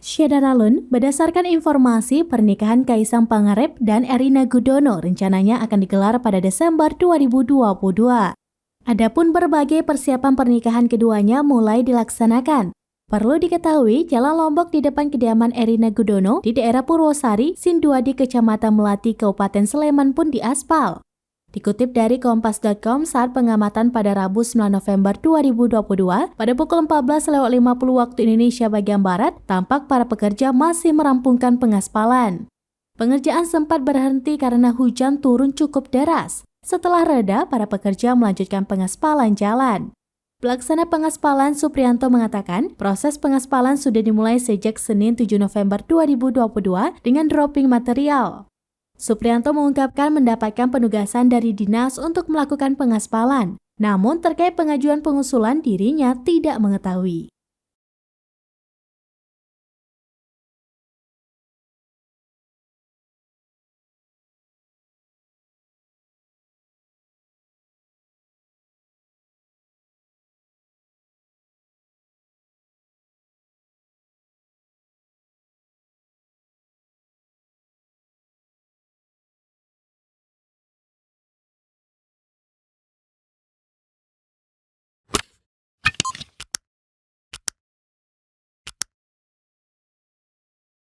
Syedana Alun, berdasarkan informasi pernikahan Kaisang Pangarep dan Erina Gudono rencananya akan digelar pada Desember 2022. Adapun berbagai persiapan pernikahan keduanya mulai dilaksanakan. Perlu diketahui, Jalan Lombok di depan kediaman Erina Gudono di daerah Purwosari, Sinduadi, Kecamatan Melati, Kabupaten Sleman pun diaspal. Dikutip dari Kompas.com, saat pengamatan pada Rabu 9 November 2022, pada pukul 14.50 waktu Indonesia bagian Barat, tampak para pekerja masih merampungkan pengaspalan. Pengerjaan sempat berhenti karena hujan turun cukup deras. Setelah reda, para pekerja melanjutkan pengaspalan jalan. Pelaksana pengaspalan Suprianto mengatakan, proses pengaspalan sudah dimulai sejak Senin 7 November 2022 dengan dropping material. Suprianto mengungkapkan mendapatkan penugasan dari dinas untuk melakukan pengaspalan, namun terkait pengajuan pengusulan dirinya tidak mengetahui.